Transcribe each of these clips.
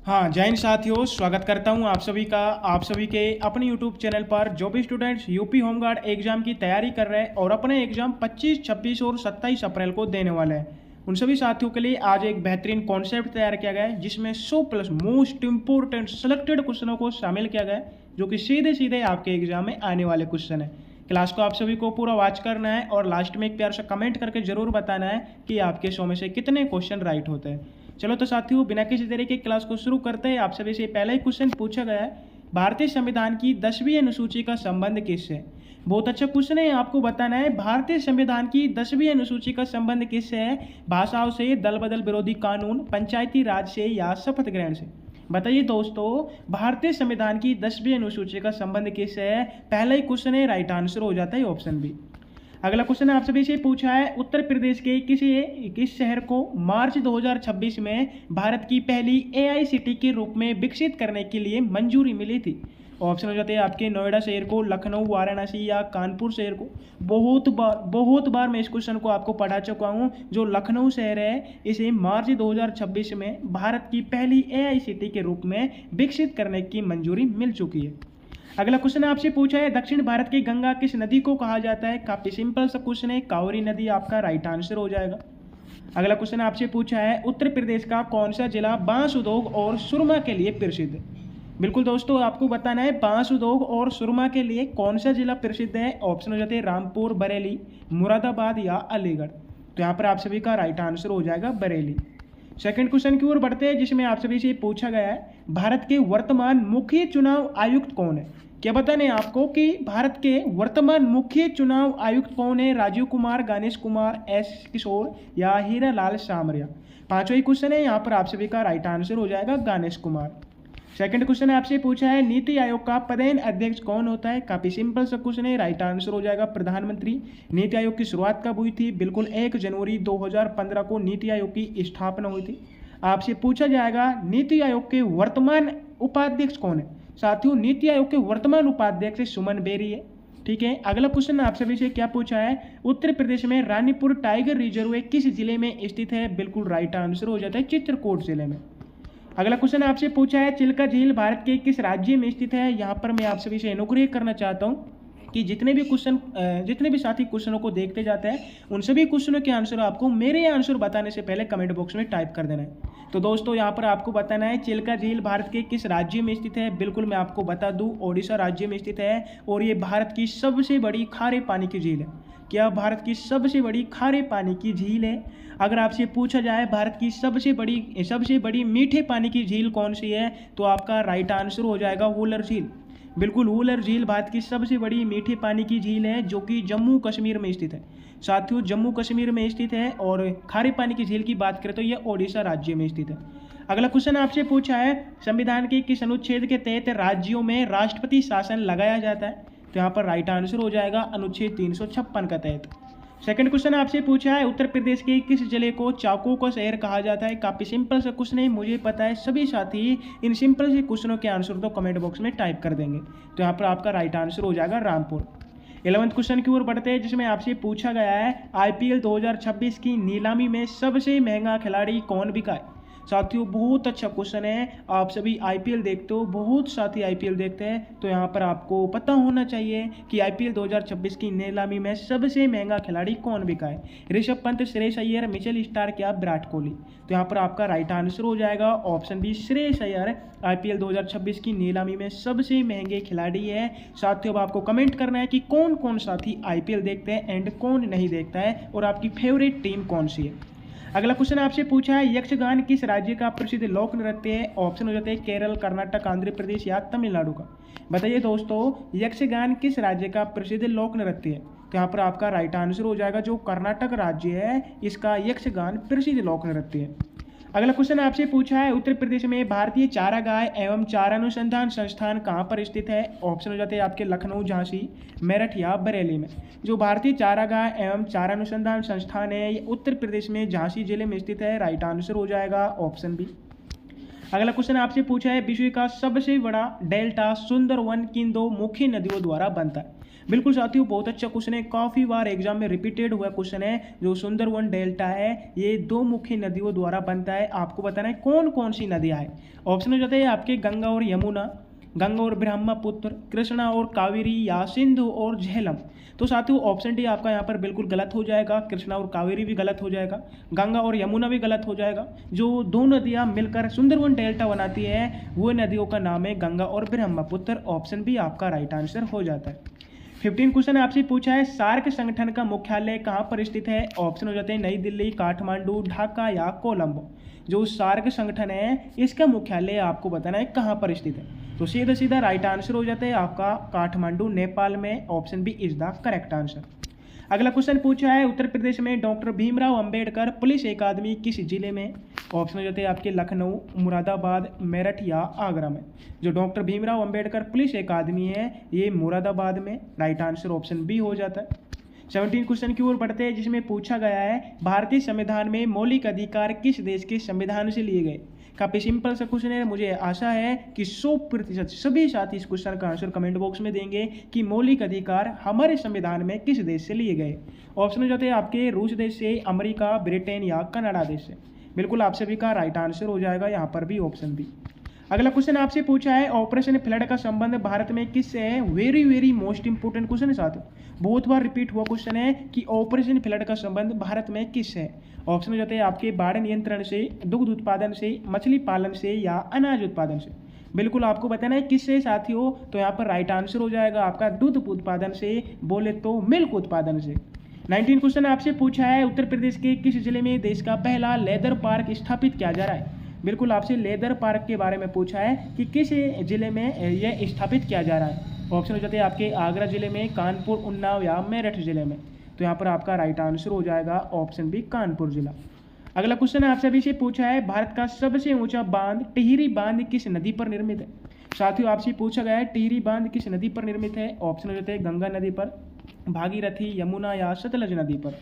हाँ, जय हिंद साथियों, स्वागत करता हूँ आप सभी के अपने यूट्यूब चैनल पर। जो भी स्टूडेंट्स यूपी होमगार्ड एग्जाम की तैयारी कर रहे हैं और अपने एग्जाम 25, 26 और 27 अप्रैल को देने वाले हैं, उन सभी साथियों के लिए आज एक बेहतरीन कॉन्सेप्ट तैयार किया गया है, जिसमें 100 प्लस मोस्ट इंपोर्टेंट सेलेक्टेड क्वेश्चनों को शामिल किया गया है, जो कि सीधे सीधे आपके एग्जाम में आने वाले क्वेश्चन है। क्लास को आप सभी को पूरा वॉच करना है और लास्ट में एक प्यार से कमेंट करके जरूर बताना है कि आपके 100 में से कितने क्वेश्चन राइट होते हैं। चलो तो साथियों, बिना किसी तरह की क्लास को शुरू करते हैं। आप सभी से पहला ही क्वेश्चन पूछा गया है, भारतीय संविधान की 10वीं अनुसूची का संबंध किससे? बहुत अच्छा क्वेश्चन है। आपको बताना है भारतीय संविधान की 10वीं अनुसूची का संबंध किससे है? भाषाओं से, दल बदल विरोधी कानून, पंचायती राज से या शपथ ग्रहण से? बताइए दोस्तों, भारतीय संविधान की 10वीं अनुसूची का संबंध किससे है? पहला ही क्वेश्चन है, राइट आंसर हो जाता है ऑप्शन बी। अगला क्वेश्चन आप सभी से पूछा है, उत्तर प्रदेश के किस शहर को मार्च 2026 में भारत की पहली एआईसीटी के रूप में विकसित करने के लिए मंजूरी मिली थी? ऑप्शन हो जाते हैं आपके नोएडा शहर को, लखनऊ, वाराणसी या कानपुर शहर को। बहुत बार मैं इस क्वेश्चन को आपको पढ़ा चुका हूँ। जो लखनऊ शहर है, इसे मार्च 2026 में भारत की पहली एआईसीटी के रूप में विकसित करने की मंजूरी मिल चुकी है। अगला क्वेश्चन आपसे पूछा है, दक्षिण भारत की गंगा किस नदी को कहा जाता है? काफी सिंपल सा क्वेश्चन है, कावेरी नदी आपका राइट आंसर हो जाएगा। अगला क्वेश्चन आपसे पूछा है, उत्तर प्रदेश का कौन सा जिला बांस उद्योग और सुरमा के लिए प्रसिद्ध है? बिल्कुल दोस्तों, आपको बताना है बांस उद्योग और सुरमा के लिए कौन सा जिला प्रसिद्ध है। ऑप्शन हो जाते हैं रामपुर, बरेली, मुरादाबाद या अलीगढ़। तो यहाँ पर आप सभी का राइट आंसर हो जाएगा बरेली। सेकंड क्वेश्चन की ओर बढ़ते हैं, जिसमें आप सभी से पूछा गया है, भारत के वर्तमान मुख्य चुनाव आयुक्त कौन है? क्या बताने आपको कि भारत के वर्तमान मुख्य चुनाव आयुक्त कौन है? राजीव कुमार, गणेश कुमार, एस किशोर या हीरा लाल सामरिया? पांचवा ही क्वेश्चन है, यहाँ पर आप सभी का राइट आंसर हो जाएगा गणेश कुमार। सेकंड क्वेश्चन आपसे पूछा है, नीति आयोग का पदेन अध्यक्ष कौन होता है? काफी सिंपल सा क्वेश्चन है, राइट आंसर हो जाएगा प्रधानमंत्री। नीति आयोग की शुरुआत कब हुई थी? बिल्कुल 1 जनवरी 2015 को नीति आयोग की स्थापना हुई थी। आपसे पूछा जाएगा, नीति आयोग के वर्तमान उपाध्यक्ष कौन है? साथियों, नीति आयोग के वर्तमान उपाध्यक्ष सुमन बेरी है। ठीक है। अगला क्वेश्चन आप सभी से क्या पूछा है, उत्तर प्रदेश में रानीपुर टाइगर रिजर्व किस जिले में स्थित है? बिल्कुल राइट आंसर हो जाता है चित्रकूट जिले में। अगला क्वेश्चन आपसे पूछा है, चिल्का झील भारत के किस राज्य में स्थित है? यहाँ पर मैं आप सभी से अनुग्रह करना चाहता हूँ कि जितने भी साथी क्वेश्चनों को देखते जाते हैं, उन सभी क्वेश्चनों के आंसर आपको मेरे आंसर बताने से पहले कमेंट बॉक्स में टाइप कर देना है। तो दोस्तों, यहाँ पर आपको बताना है चिल्का झील भारत के किस राज्य में स्थित है। बिल्कुल मैं आपको बता दूं, ओडिशा राज्य में स्थित है और ये भारत की सबसे बड़ी खारे पानी की झील है। क्या भारत की सबसे बड़ी खारे पानी की झील है? अगर आपसे पूछा जाए भारत की सबसे बड़ी मीठे पानी की झील कौन सी है, तो आपका राइट आंसर हो जाएगा वुलर झील। बिल्कुल, वुलर झील भारत की सबसे बड़ी मीठे पानी की झील है, जो कि जम्मू कश्मीर में स्थित है। साथियों, जम्मू कश्मीर में स्थित है। और खारे पानी की झील की बात करें तो यह ओडिशा राज्य में स्थित है। अगला क्वेश्चन आपसे पूछा है, संविधान के किस अनुच्छेद के तहत राज्यों में राष्ट्रपति शासन लगाया जाता है? तो यहाँ पर राइट आंसर हो जाएगा अनुच्छेद 356 का तहत। सेकंड क्वेश्चन आपसे पूछा है, उत्तर प्रदेश के किस जिले को चाकू का शहर कहा जाता है? काफी सिंपल सा क्वेश्चन है, मुझे पता है सभी साथी इन सिंपल से क्वेश्चनों के आंसर तो कमेंट बॉक्स में टाइप कर देंगे। तो यहाँ पर आपका राइट आंसर हो जाएगा रामपुर। 11th क्वेश्चन की ओर बढ़ते हैं, जिसमें आपसे पूछा गया है, आईपीएल 2026 की नीलामी में सबसे महंगा खिलाड़ी कौन बिका है? साथियों, बहुत अच्छा क्वेश्चन है। आप सभी आईपीएल देखते हो, बहुत साथी आईपीएल देखते हैं, तो यहाँ पर आपको पता होना चाहिए कि आईपीएल 2026 की नीलामी में सबसे महंगा खिलाड़ी कौन बिका है। ऋषभ पंत, श्रेयस अय्यर, मिचेल स्टार्क या विराट कोहली? तो यहाँ पर आपका राइट आंसर हो जाएगा option B, Shreyas Iyer IPL 2026 की नीलामी में सबसे महंगे खिलाड़ी है। साथियों, अब आपको कमेंट करना है कि कौन कौन साथी आईपीएल देखते हैं एंड कौन नहीं देखता है, और आपकी फेवरेट टीम कौन सी है। अगला क्वेश्चन आपसे पूछा है, यक्षगान किस राज्य का प्रसिद्ध लोक नृत्य है? ऑप्शन हो जाते हैं केरल, कर्नाटक, आंध्र प्रदेश या तमिलनाडु का। बताइए दोस्तों, यक्षगान किस राज्य का प्रसिद्ध लोक नृत्य है? तो यहाँ पर आपका राइट आंसर हो जाएगा जो कर्नाटक राज्य है, इसका यक्षगान प्रसिद्ध लोक नृत्य है। अगला क्वेश्चन आपसे पूछा है, उत्तर प्रदेश में भारतीय चारागाह एवं चारा अनुसंधान संस्थान कहाँ पर स्थित है? ऑप्शन हो जाते हैं आपके लखनऊ, झांसी, मेरठ या बरेली में। जो भारतीय चारागाह एवं चारा अनुसंधान संस्थान है, ये उत्तर प्रदेश में झांसी जिले में स्थित है। राइट आंसर हो जाएगा ऑप्शन बी। अगला क्वेश्चन आपसे पूछा है, विश्व का सबसे बड़ा डेल्टा सुंदरवन किन दो मुख्य नदियों द्वारा बनता है? बिल्कुल साथियों, बहुत अच्छा क्वेश्चन है, काफ़ी बार एग्जाम में रिपीटेड हुआ क्वेश्चन है। जो सुंदरवन डेल्टा है ये दो मुख्य नदियों द्वारा बनता है। आपको बताना है कौन कौन सी नदियाँ हैं। ऑप्शन हो जाते हैं आपके गंगा और यमुना, गंगा और ब्रह्मपुत्र, कृष्णा और कावेरी, या सिंधु और झेलम। तो साथियों ऑप्शन डी आपका यहाँ पर बिल्कुल गलत हो जाएगा। कृष्णा और कावेरी भी गलत हो जाएगा, गंगा और यमुना भी गलत हो जाएगा। जो दो नदियाँ मिलकर सुंदरवन डेल्टा बनाती है वो नदियों का नाम है गंगा और ब्रह्मपुत्र। ऑप्शन बी आपका राइट आंसर हो जाता है। 15 क्वेश्चन आपसे पूछा है, सार्क संगठन का मुख्यालय कहाँ पर स्थित है। ऑप्शन हो जाते हैं नई दिल्ली, काठमांडू, ढाका या कोलंबो। जो सार्क संगठन है इसका मुख्यालय आपको बताना है कहाँ पर स्थित है। तो सीधा सीधा राइट आंसर हो जाता है आपका काठमांडू, नेपाल में। Option B is the correct answer. अगला क्वेश्चन पूछा है, उत्तर प्रदेश में डॉक्टर भीमराव अंबेडकर पुलिस अकादमी किस जिले में। ऑप्शन हो जाते हैं आपके लखनऊ, मुरादाबाद, मेरठ या आगरा में। जो डॉक्टर भीमराव अंबेडकर पुलिस अकादमी है ये मुरादाबाद में। राइट आंसर ऑप्शन बी हो जाता है। 17 क्वेश्चन की ओर बढ़ते हैं, जिसमें पूछा गया है भारतीय संविधान में मौलिक अधिकार किस देश के संविधान से लिए गए। काफ़ी सिंपल सा क्वेश्चन है। मुझे आशा है कि 100% सभी साथी इस क्वेश्चन का आंसर कमेंट बॉक्स में देंगे कि मौलिक अधिकार हमारे संविधान में किस देश से लिए गए। ऑप्शन हो जाते हैं आपके रूस देश से, अमेरिका, ब्रिटेन या कनाडा देश से। बिल्कुल आप सभी का राइट आंसर हो जाएगा यहाँ पर भी ऑप्शन बी। अगला क्वेश्चन आपसे पूछा है, ऑपरेशन फ्लड का संबंध भारत में किससे है। Very very most important question है साथियों, बहुत बार रिपीट हुआ क्वेश्चन है कि ऑपरेशन फ्लड का संबंध भारत में किससे है। ऑप्शन हो जाते हैं आपके बाढ़ नियंत्रण से, दुग्ध उत्पादन से, मछली पालन से या अनाज उत्पादन से। बिल्कुल आपको बताना है किससे साथियों, तो यहाँ पर राइट आंसर हो जाएगा आपका दूध उत्पादन से, बोले तो मिल्क उत्पादन से। 19 क्वेश्चन आपसे पूछा है, उत्तर प्रदेश के किस जिले में देश का पहला लेदर पार्क स्थापित किया जा रहा है। बिल्कुल आपसे लेदर पार्क के बारे में पूछा है कि किस जिले में यह स्थापित किया जा रहा है। ऑप्शन हो जाते हैं आपके आगरा जिले में, कानपुर, उन्नाव या मेरठ जिले में। तो यहाँ पर आपका राइट आंसर हो जाएगा ऑप्शन बी कानपुर जिला। अगला क्वेश्चन आपसे अभी से पूछा है, भारत का सबसे ऊंचा बांध टिहरी बांध किस नदी पर निर्मित है। साथियों आपसे पूछा गया है टिहरी बांध किस नदी पर निर्मित है। ऑप्शन हो जाते हैं गंगा नदी पर, भागीरथी, यमुना या सतलज नदी पर।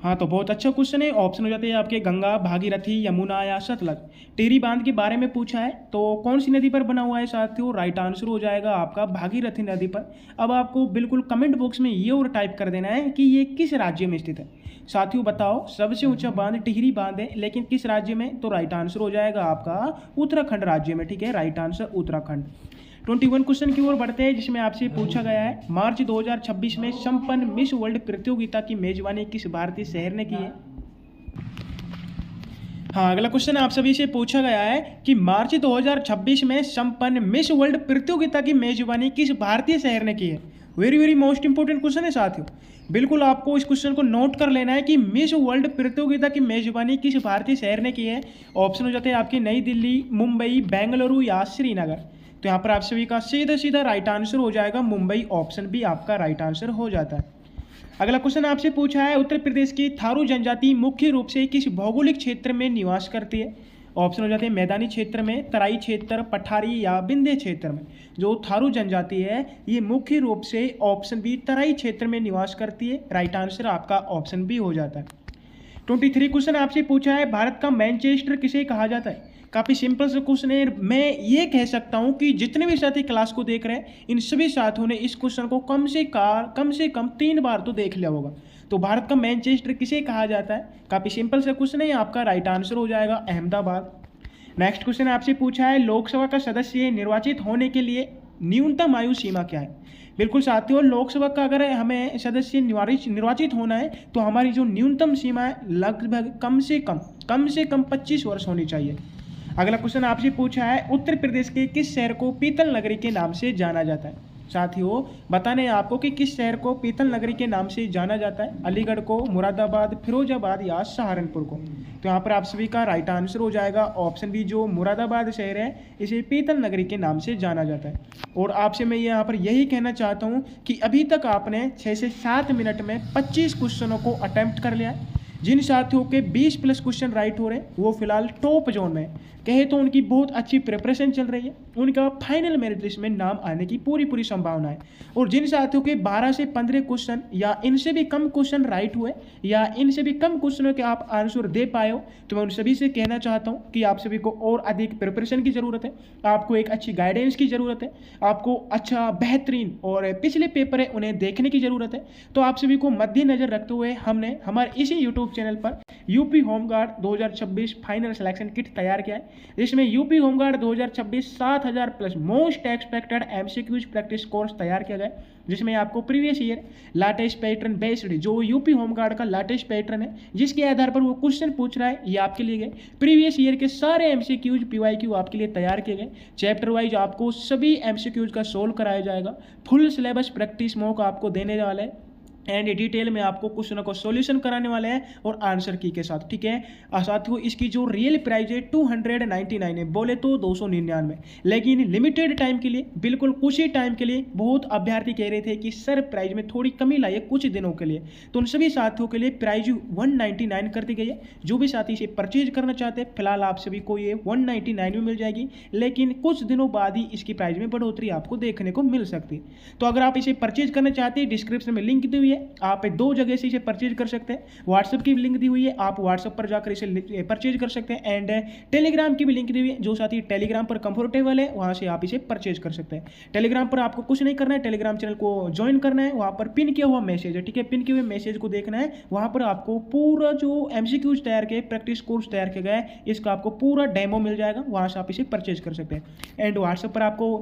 हाँ तो बहुत अच्छा क्वेश्चन है। ऑप्शन हो जाते हैं आपके गंगा, भागीरथी, यमुना या सतलज। टिहरी बांध के बारे में पूछा है तो कौन सी नदी पर बना हुआ है साथियों, राइट आंसर हो जाएगा आपका भागीरथी नदी पर। अब आपको बिल्कुल कमेंट बॉक्स में ये और टाइप कर देना है कि ये किस राज्य में स्थित है। साथियों बताओ, सबसे ऊंचा बांध टिहरी बांध है लेकिन किस राज्य में, तो राइट आंसर हो जाएगा आपका उत्तराखंड राज्य में। ठीक है, राइट आंसर उत्तराखंड। 21 क्वेश्चन की ओर बढ़ते हैं, जिसमें आपसे पूछा गया है, मार्च 2026 में संपन्न मिस वर्ल्ड प्रतियोगिता की मेजबानी किस भारतीय शहर ने की है। हाँ अगला क्वेश्चन आप सभी से पूछा गया है कि मार्च 2026 में संपन्न मिस वर्ल्ड प्रतियोगिता की मेजबानी किस भारतीय शहर ने की है। Very very most important question है साथियों, बिल्कुल आपको इस क्वेश्चन को नोट कर लेना है कि मिस वर्ल्ड प्रतियोगिता की मेजबानी किस भारतीय शहर ने की है। ऑप्शन हो जाते हैं आपकी नई दिल्ली, मुंबई, बेंगलुरु या श्रीनगर। तो यहाँ पर आप सभी का सीधा सीधा राइट आंसर हो जाएगा मुंबई। ऑप्शन बी आपका राइट आंसर हो जाता है। अगला क्वेश्चन आपसे पूछा है, उत्तर प्रदेश की थारू जनजाति मुख्य रूप से किस भौगोलिक क्षेत्र में निवास करती है। ऑप्शन हो जाते हैं मैदानी क्षेत्र में, तराई क्षेत्र, पठारी या विंध्य क्षेत्र में। जो थारू जनजाति है ये मुख्य रूप से ऑप्शन बी तराई क्षेत्र में निवास करती है। राइट आंसर आपका ऑप्शन बी हो जाता है। 23 क्वेश्चन आपसे पूछा है, भारत का मैनचेस्टर किसे कहा जाता है। काफ़ी सिंपल सा क्वेश्चन है। मैं ये कह सकता हूँ कि जितने भी साथी क्लास को देख रहे हैं इन सभी साथियों ने इस क्वेश्चन को कम से कम 3 बार तो देख लिया होगा। तो भारत का मैनचेस्टर किसे कहा जाता है, काफ़ी सिंपल सा क्वेश्चन है, आपका राइट आंसर हो जाएगा अहमदाबाद। नेक्स्ट क्वेश्चन आपसे पूछा है, लोकसभा का सदस्य निर्वाचित होने के लिए न्यूनतम आयु सीमा क्या है। बिल्कुल साथियों, लोकसभा का अगर हमें सदस्य निर्वाचित होना है तो हमारी जो न्यूनतम सीमा है लगभग कम से कम 25 वर्ष होनी चाहिए। अगला क्वेश्चन आपसे पूछा है, उत्तर प्रदेश के किस शहर को पीतल नगरी के नाम से जाना जाता है। साथियों बताने हैं आपको कि किस शहर को पीतल नगरी के नाम से जाना जाता है, अलीगढ़ को, मुरादाबाद, फिरोजाबाद या सहारनपुर को। तो यहाँ पर आप सभी का राइट आंसर हो जाएगा ऑप्शन बी, जो मुरादाबाद शहर है इसे पीतल नगरी के नाम से जाना जाता है। और आपसे मैं यहाँ पर यही कहना चाहता हूँ कि अभी तक आपने 6 से 7 मिनट में 25 क्वेश्चनों को अटैम्प्ट कर लिया है। जिन साथियों के 20+ क्वेश्चन राइट हो रहे हैं वो फिलहाल टॉप जोन में कहे तो उनकी बहुत अच्छी प्रिपरेशन चल रही है। उनका फाइनल मेरिट लिस्ट में नाम आने की पूरी संभावना है। और जिन साथियों के 12 से 15 क्वेश्चन या इनसे भी कम क्वेश्चन राइट हुए या इनसे भी कम क्वेश्चनों के आप आंसर दे पाए हो, तो मैं उन सभी से कहना चाहता हूं कि आप सभी को और अधिक प्रिपरेशन की ज़रूरत है, आपको एक अच्छी गाइडेंस की ज़रूरत है, आपको अच्छा बेहतरीन और पिछले पेपर है उन्हें देखने की ज़रूरत है। तो आप सभी को मद्देनजर रखते हुए हमने हमारे इसी यूट्यूब चैनल पर UP home guard 2026 final selection kit तैयार किया है, जिसमें UP home guard 2026 7000 plus most expected MCQs practice course तैयार किया गया, जिसमें आपको previous year latest pattern based जो यूपी होमगार्ड का लेटेस्ट पैटर्न है जिसके आधार पर वो क्वेश्चन पूछ रहा है, ये आपके लिए गए प्रीवियस ईयर के सारे एमसीक्यूज पीवाईक्यू आपके लिए तैयार किए गए। चैप्टर वाइज आपको सभी एमसीक्यूज का सोल्व कराया जाएगा, फुल सिलेबस प्रैक्टिस मॉक आपको देने वाला है एंड डिटेल में आपको क्वेश्चनों को सॉल्यूशन कराने वाले हैं और आंसर की के साथ, ठीक है। साथियों इसकी जो रियल प्राइस है 299 है, बोले तो 299, लेकिन लिमिटेड टाइम के लिए, बिल्कुल कुछ ही टाइम के लिए बहुत अभ्यर्थी कह रहे थे कि सर प्राइस में थोड़ी कमी लाइए कुछ दिनों के लिए, तो उन सभी साथियों के लिए प्राइस 199 कर दी गई है। जो भी साथी इसे परचेज करना चाहते हैं फिलहाल आप सभी को ये 199 में मिल जाएगी, लेकिन कुछ दिनों बाद ही इसकी प्राइस में बढ़ोतरी आपको देखने को मिल सकती है। तो अगर आप इसे परचेज करना चाहते हैं डिस्क्रिप्शन में लिंक दी हुई है, आप 2 जगह से इसे परचेज कर सकते हैं। व्हाट्सएप की भी लिंक दी हुई है, आप व्हाट्सएप पर जाकर इसे परचेज कर सकते हैं एंड टेलीग्राम की भी लिंक दी हुई है, जो साथी टेलीग्राम पर कंफर्टेबल है वहां से आप इसे परचेज कर सकते हैं। टेलीग्राम पर आपको कुछ नहीं करना है, टेलीग्राम चैनल को ज्वाइन करना है, वहां पर पिन किया हुआ मैसेज है, ठीक है, पिन किए हुए मैसेज को देखना है, वहां पर आपको पूरा जो एमसीक्यूज तैयार किए प्रैक्टिस कोर्स तैयार किया गया है इसका आपको पूरा डेमो मिल जाएगा, वहां से आप इसे परचेज कर सकते हैं। एंड व्हाट्सएप पर आपको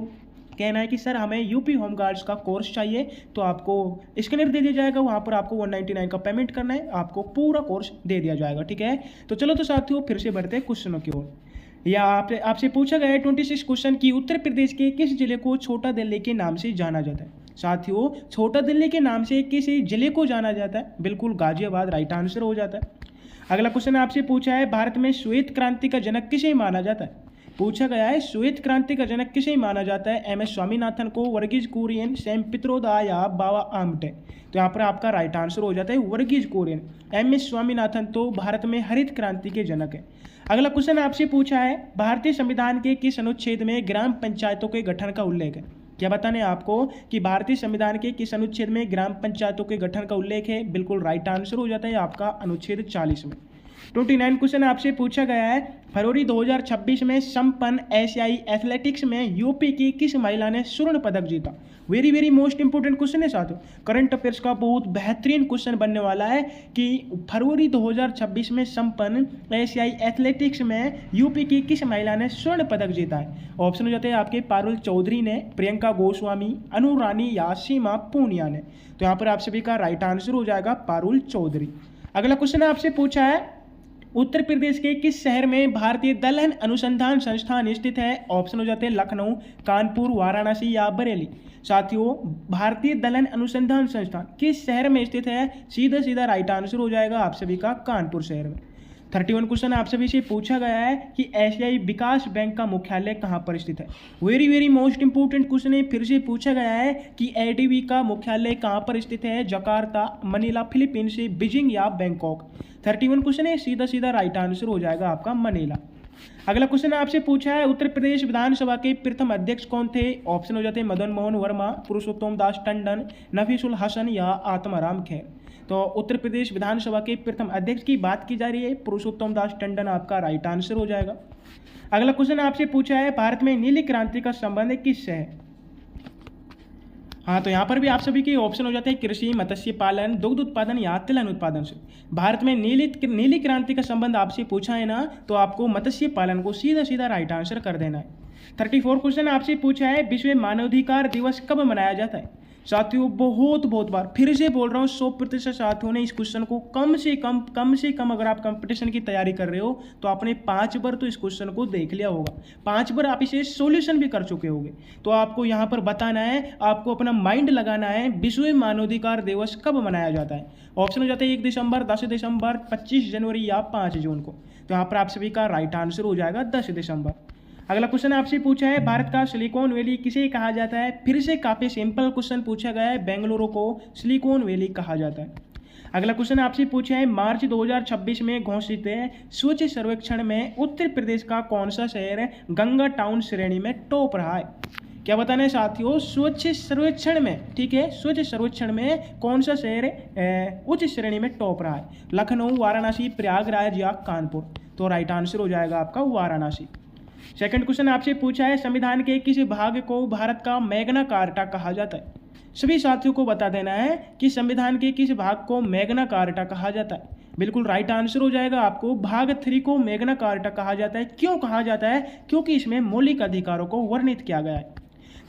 कहना है कि सर हमें यूपी होमगार्ड्स का कोर्स चाहिए, तो आपको स्कैनर दे दिया जाएगा, वहाँ पर आपको 199 का पेमेंट करना है, आपको पूरा कोर्स दे दिया जाएगा, ठीक है। तो चलो तो साथियों फिर से बढ़ते हैं क्वेश्चनों की ओर। या आपसे पूछा गया है 26 क्वेश्चन की उत्तर प्रदेश के किस जिले को छोटा दिल्ली के नाम से जाना जाता है। साथियों छोटा दिल्ली के नाम से किस जिले को जाना जाता है, बिल्कुल गाजियाबाद राइट आंसर हो जाता है। अगला क्वेश्चन आपसे पूछा है भारत में श्वेत क्रांति का जनक किसे माना जाता है। पूछा गया है श्वेत क्रांति का जनक किसे माना जाता है, एम एस स्वामीनाथन को, वर्गीज कुरियन, सैम पित्रोदा या बाबा आमटे। तो यहाँ पर आपका राइट आंसर हो जाता है वर्गीज कुरियन। एम एस स्वामीनाथन तो भारत में हरित क्रांति के जनक है। अगला क्वेश्चन आपसे पूछा है भारतीय संविधान के किस अनुच्छेद में ग्राम पंचायतों के गठन का उल्लेख है। क्या बताने आपको कि भारतीय संविधान के किस अनुच्छेद में ग्राम पंचायतों के गठन का उल्लेख है, बिल्कुल राइट आंसर हो जाता है आपका अनुच्छेद 40 में। 29 क्वेश्चन आपसे पूछा गया है फरवरी 2026 में संपन्न एशियाई एथलेटिक्स में यूपी की किस महिला ने स्वर्ण पदक जीता। वेरी मोस्ट इंपोर्टेंट क्वेश्चन है साथियों, करंट अफेयर्स का बहुत बेहतरीन क्वेश्चन बनने वाला है कि फरवरी 2026 में संपन्न एशियाई एथलेटिक्स में यूपी की किस महिला ने स्वर्ण पदक जीता है। ऑप्शन हो जाते हैं आपके पारुल चौधरी ने, प्रियंका गोस्वामी, अनु रानी या सीमा पूनिया ने। तो यहाँ पर आप सभी का राइट आंसर हो जाएगा पारुल चौधरी। अगला क्वेश्चन आपसे पूछा है उत्तर प्रदेश के किस शहर में भारतीय दलहन अनुसंधान संस्थान स्थित है। ऑप्शन हो जाते हैं लखनऊ, कानपुर, वाराणसी या बरेली। साथियों भारतीय दलहन अनुसंधान संस्थान किस शहर में स्थित है, सीधा राइट आंसर हो जाएगा आप सभी का कानपुर शहर में। 31 क्वेश्चन आप सभी से पूछा गया है कि एशियाई विकास बैंक का मुख्यालय कहाँ पर स्थित है। वेरी मोस्ट इंपोर्टेंट क्वेश्चन है, फिर से पूछा गया है कि एडीबी का मुख्यालय कहाँ पर स्थित है, जकार्ता, मनीला फिलीपींस, बीजिंग या बैंकॉक। 31 क्वेश्चन है, सीधा राइट आंसर हो जाएगा आपका मनीला। अगला क्वेश्चन आपसे पूछा है उत्तर प्रदेश विधानसभा के प्रथम अध्यक्ष कौन थे। ऑप्शन हो जाते हैं मदन मोहन वर्मा, पुरुषोत्तम दास टंडन, नफीसुल हसन या आत्माराम खेर। तो उत्तर प्रदेश विधानसभा के प्रथम अध्यक्ष की बात की जा रही है, पुरुषोत्तम दास टंडन आपका राइट आंसर हो जाएगा। अगला क्वेश्चन आपसे पूछा है भारत में नीली क्रांति का संबंध किससे है। हाँ तो यहाँ पर भी आप सभी के ऑप्शन हो जाते हैं कृषि, मत्स्य पालन, दुग्ध उत्पादन या तिलहन उत्पादन से। भारत में नीली क्रांति का संबंध आपसे पूछा है ना, तो आपको मत्स्य पालन को सीधा राइट आंसर कर देना है। 34 क्वेश्चन आपसे पूछा है विश्व मानवाधिकार दिवस कब मनाया जाता है। साथियों बहुत बार फिर से बोल रहा हूँ, 100% साथियों ने इस क्वेश्चन को कम से कम अगर आप कंपटीशन की तैयारी कर रहे हो तो आपने 5 बार तो इस क्वेश्चन को देख लिया होगा, 5 बार आप इसे सॉल्यूशन भी कर चुके होंगे। तो आपको यहाँ पर बताना है, आपको अपना माइंड लगाना है विश्व मानवाधिकार दिवस कब मनाया जाता है। ऑप्शन हो जाता है 1 दिसंबर, 10 दिसंबर, 25 जनवरी या 5 जून को। तो यहाँ पर आप सभी का राइट आंसर हो जाएगा 10 दिसंबर। अगला क्वेश्चन आपसे पूछा है भारत का सिलिकॉन वैली किसे कहा जाता है। फिर से काफ़ी सिंपल क्वेश्चन पूछा गया है, बेंगलुरु को सिलिकॉन वैली कहा जाता है। अगला क्वेश्चन आपसे पूछा है मार्च 2026 में घोषित स्वच्छ सर्वेक्षण में उत्तर प्रदेश का कौन सा शहर गंगा टाउन श्रेणी में टॉप रहा है। क्या बताना है साथियों, स्वच्छ सर्वेक्षण में, ठीक है, स्वच्छ सर्वेक्षण में कौन सा शहर उच्च श्रेणी में टॉप रहा है। लखनऊ, वाराणसी, प्रयागराज या कानपुर। तो राइट आंसर हो जाएगा आपका वाराणसी। सेकंड क्वेश्चन आपसे पूछा है संविधान के किस भाग को भारत का मैग्ना कार्टा कहा जाता है। सभी साथियों को बता देना है कि संविधान के किस भाग को मैग्ना कार्टा कहा जाता है। बिल्कुल राइट आंसर हो जाएगा आपको भाग 3 को मैग्ना कार्टा कहा जाता है। क्यों कहा जाता है? क्योंकि इसमें मौलिक अधिकारों को वर्णित किया गया है।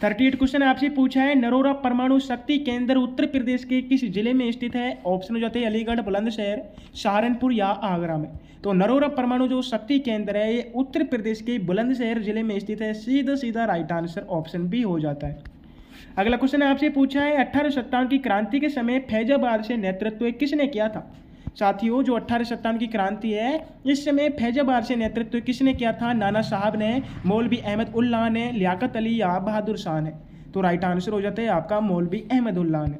38 क्वेश्चन आपसे पूछा है नरोरा परमाणु शक्ति केंद्र उत्तर प्रदेश के किस जिले में स्थित है। ऑप्शन हो जाते हैं अलीगढ़, बुलंदशहर, सहारनपुर या आगरा में। तो नरोरा परमाणु जो शक्ति केंद्र है ये उत्तर प्रदेश के बुलंदशहर जिले में स्थित है। सीधा सीधा राइट आंसर ऑप्शन बी हो जाता है। अगला क्वेश्चन आपसे पूछा है 1857 की क्रांति के समय फैजाबाद से नेतृत्व किसने किया था। साथियों जो 1857 की क्रांति है इस समय फैजाबाद से नेतृत्व किसने किया था। नाना साहब ने, मौलवी अहमद उल्लाह ने, लियाकत अली या बहादुर शाह ने। तो राइट आंसर हो जाता है आपका मौलवी अहमद उल्लाह ने।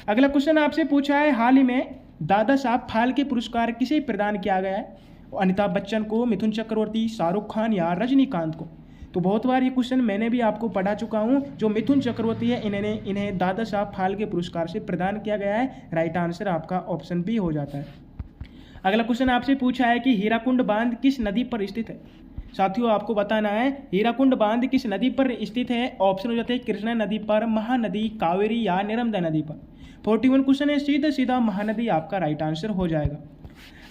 अगला क्वेश्चन आपसे पूछा है हाल ही में दादा साहब फाल्के पुरस्कार किसे प्रदान किया गया है। अमिताभ बच्चन को, मिथुन चक्रवर्ती, शाहरुख खान या रजनीकांत को। तो बहुत बार ये क्वेश्चन मैंने भी आपको पढ़ा चुका हूँ। जो मिथुन चक्रवर्ती है इन्हें दादा साहब फाल्के पुरस्कार से प्रदान किया गया है। राइट आंसर आपका ऑप्शन बी हो जाता है। अगला क्वेश्चन आपसे पूछा है कि हीराकुंड बांध किस नदी पर स्थित है। साथियों आपको बताना है हीराकुंड बांध किस नदी पर स्थित है। ऑप्शन हो जाते हैं कृष्णा नदी पर, महानदी, कावेरी या नर्मदा नदी पर। 41 क्वेश्चन है, सीधा सीधा महानदी आपका राइट आंसर हो जाएगा।